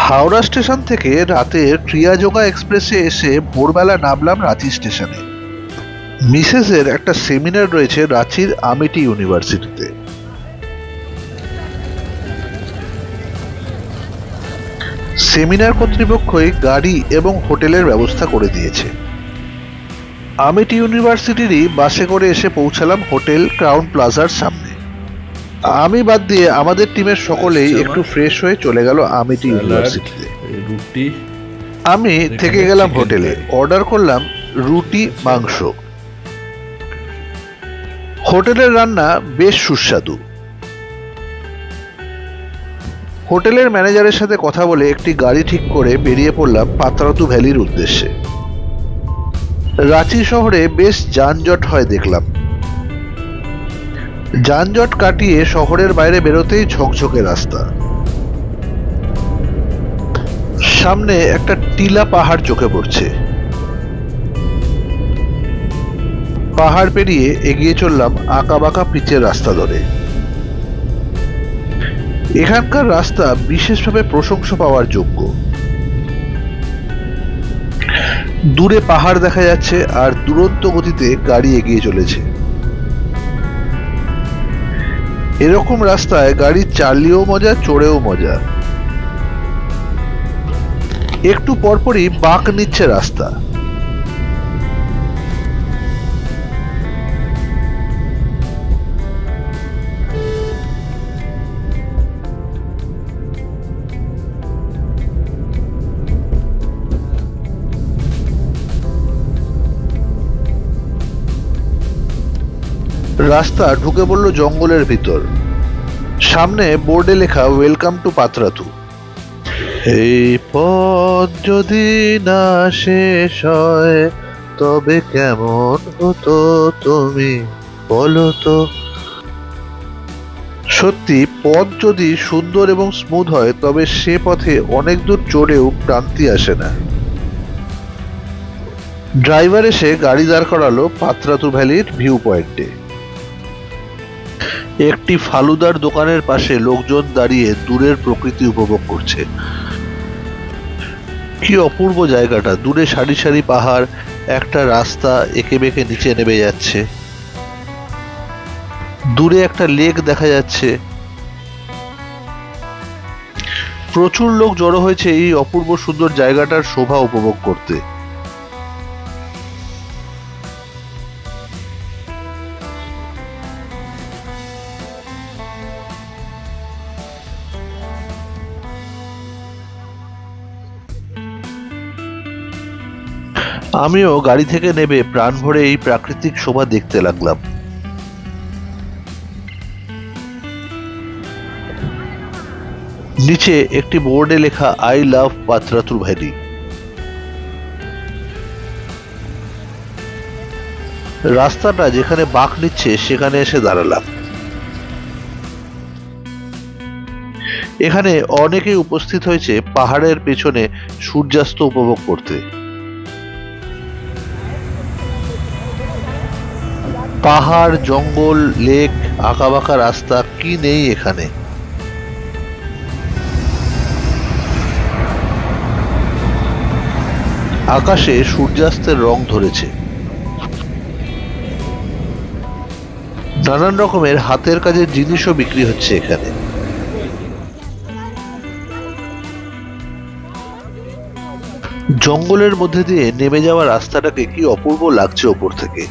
Howrah station থেকে রাতে ট্রিয়াজোগা এক্সপ্রেসে এসে ভোরবেলা নামলাম রাঁচি স্টেশনে। মিসেসের একটা সেমিনার রয়েছে রাঁচির আমিটি ইউনিভার্সিটিতে। সেমিনার কর্তৃপক্ষই গাড়ি এবং হোটেলের ব্যবস্থা করে দিয়েছে। আমিটি ইউনিভার্সিটিরই বাসে করে এসে পৌঁছালাম হোটেল ক্রাউন প্লাজার সামনে। আমি বাদ দিয়ে আমাদের টিমের সকলেই একটু ফ্রেশ হয়ে চলে গেল আমিটি ইউনিভার্সিটিতে। আমি থেকে গেলাম হোটেলে, অর্ডার করলাম রুটি মাংস। হোটেলের রান্না বেশ সুস্বাদু। হোটেলের ম্যানেজারের সাথে কথা বলে একটি গাড়ি ঠিক করে বেরিয়ে পড়লাম পাত্রাতু ভ্যালির উদ্দেশ্যে। রাঁচি শহরে বেশ যানজট হয় দেখলাম। যানজট কাটিয়ে শহরের বাইরে বেরোতেই ঝকঝকে রাস্তা। সামনে একটা টিলা পাহাড় চোখে পড়ছে। পাহাড় পেরিয়ে এগিয়ে চললাম আঁকাবাঁকা পিচের রাস্তা ধরে। এখানকার রাস্তা বিশেষভাবে প্রশংসা পাওয়ার যোগ্য। দূরে পাহাড় দেখা যাচ্ছে আর দুরন্ত গতিতে গাড়ি এগিয়ে চলেছে। এরকম রাস্তায় গাড়ি চালিয়েও মজা, চড়েও মজা। একটু পরপরই বাঁক নিচ্ছে রাস্তা। রাস্তা ঢুকে পড়ল জঙ্গলের ভিতর। সামনে বোর্ডে লেখা ওয়েলকাম টু পাত্রাতু। এই পথ যদি না শেষ হয় তবে কেমন হতো তুমি বলো তো। সত্যি পথ যদি সুন্দর এবং স্মুথ হয় তবে সে পথে অনেক দূর চড়েও ক্লান্তি আসে না। ড্রাইভার এসে গাড়ি দাঁড় করালো পাত্রাতু ভ্যালির ভিউ পয়েন্টে। একটি ফালুদার দোকানের পাশে লোকজন দাঁড়িয়ে দূরের প্রকৃতি উপভোগ করছে। কি অপূর্ব জায়গাটা! দূরে সারি সারি পাহাড়, একটা রাস্তা এঁকে বেঁকে নিচে নেমে যাচ্ছে। দূরে একটা লেক দেখা যাচ্ছে। প্রচুর লোক জড়ো হয়েছে এই অপূর্ব সুন্দর জায়গাটার শোভা উপভোগ করতে। আমিও গাড়ি থেকে নেমে প্রাণ ভরে এই প্রাকৃতিক শোভা দেখতে লাগলাম। নিচে একটি বোর্ডে লেখা আই লাভ পাত্রাতু ভ্যালি। রাস্তাটা যেখানে বাঁক নিচ্ছে সেখানে এসে দাঁড়ালাম। এখানে অনেকেই উপস্থিত হয়েছে পাহাড়ের পেছনে সূর্যাস্ত উপভোগ করতে। পাহাড়, জঙ্গল, লেক, আঁকাবাঁকা রাস্তা, কি নেই এখানে। আকাশে সূর্যাস্তের রং ধরেছে। নানান রকমের হাতের কাজের জিনিসও বিক্রি হচ্ছে এখানে। জঙ্গলের মধ্যে দিয়ে নেমে যাওয়া রাস্তাটাকে কি অপূর্ব লাগছে ওপর থেকে।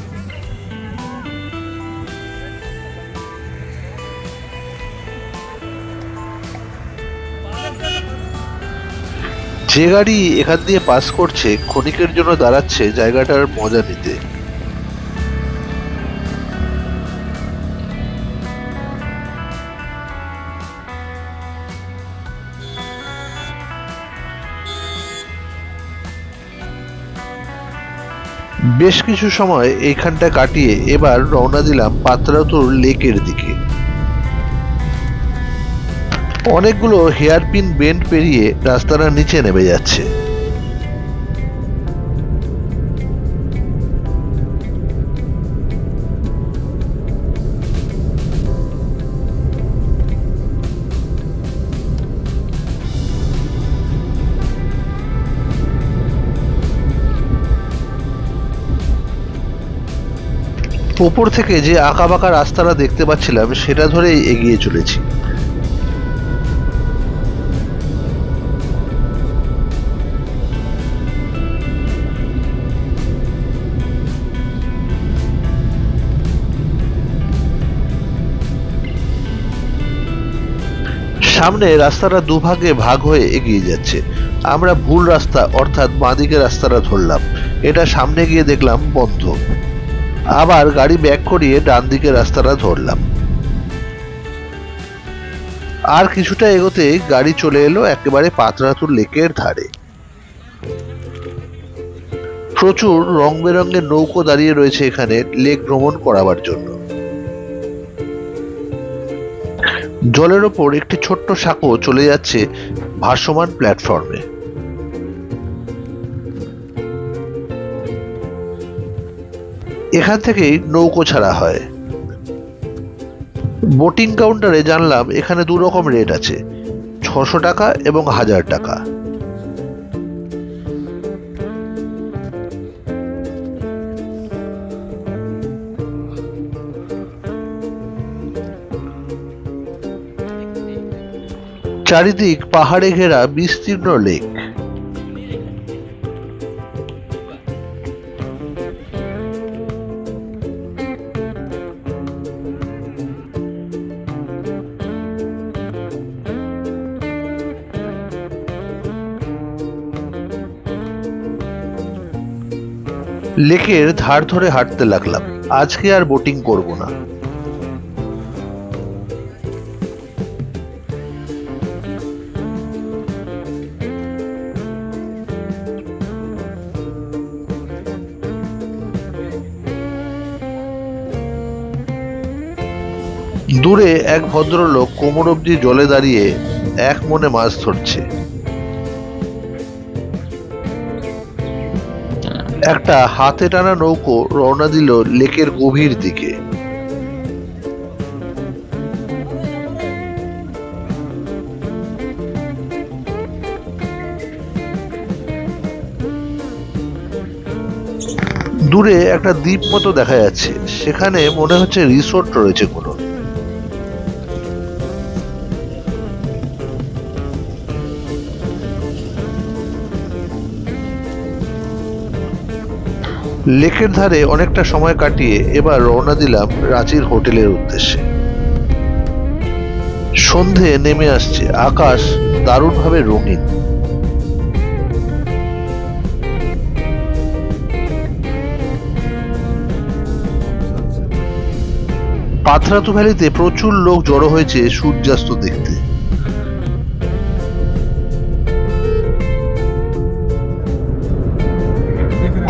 যে গাড়ি এখান দিয়ে পাস করছে ক্ষণিকের জন্য দাঁড়াচ্ছে জায়গাটার মজা নিতে। বেশ কিছু সময় এইখানটা কাটিয়ে এবার রওনা দিলাম পাত্রাতুর লেকের দিকে। অনেকগুলো হেয়ারপিন বেন্ড পেরিয়ে রাস্তাটা নিচে নেমে যাচ্ছে। ওপর থেকে যে আঁকাবাঁকা রাস্তাটা দেখতে পাচ্ছিলাম সেটা ধরেই এগিয়ে চলেছি। সামনে রাস্তাটা দুভাগে ভাগ হয়ে এগিয়ে যাচ্ছে। আমরা ভুল রাস্তা অর্থাৎ বাঁদিকের রাস্তাটা ধরলাম। এটা সামনে গিয়ে দেখলাম বন্ধ। আবার গাড়ি ব্যাক করিয়ে ডান দিকের রাস্তাটা ধরলাম। আর কিছুটা এগোতে গাড়ি চলে এলো একেবারে পাতরাতুর লেকের ধারে। প্রচুর রং বেরঙের নৌকো দাঁড়িয়ে রয়েছে এখানে লেক ভ্রমণ করাবার জন্য। জলের ওপর একটি ছোট্ট সাঁকো চলে যাচ্ছে ভাসমান প্ল্যাটফর্মে। এখান থেকেই নৌকো ছাড়া হয়। বোটিং কাউন্টারে জানলাম এখানে দু রকম রেট আছে, 600 টাকা এবং 1000 টাকা। চারিদিক পাহাড়ে ঘেরা বিস্তীর্ণ লেক। লেকের ধার ধরে হাঁটতে লাগলাম। আজকে আর বোটিং করব না। দূরে এক ভদ্রলোক কোমর অবধি জলে দাঁড়িয়ে এক মনে মাছ ধরছে। একটা হাতে টানা নৌকো রওনা দিল লেকের গভীর দিকে। দূরে একটা দ্বীপ মতো দেখা যাচ্ছে, সেখানে মনে হচ্ছে রিসোর্ট রয়েছে কোনো। লেকের ধারে অনেকটা সময় কাটিয়ে এবার রওনা দিলাম রাঁচির হোটেলের উদ্দেশ্যে। সন্ধে নেমে আসছে, আকাশ দারুণভাবে রঙিন। পাথরাতু ভ্যালিতে প্রচুর লোক জড়ো হয়েছে সূর্যাস্ত দেখতে।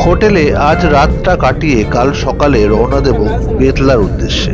হোটেলে আজ রাতটা কাটিয়ে কাল সকালে রওনা দেব বেতলার উদ্দেশ্যে।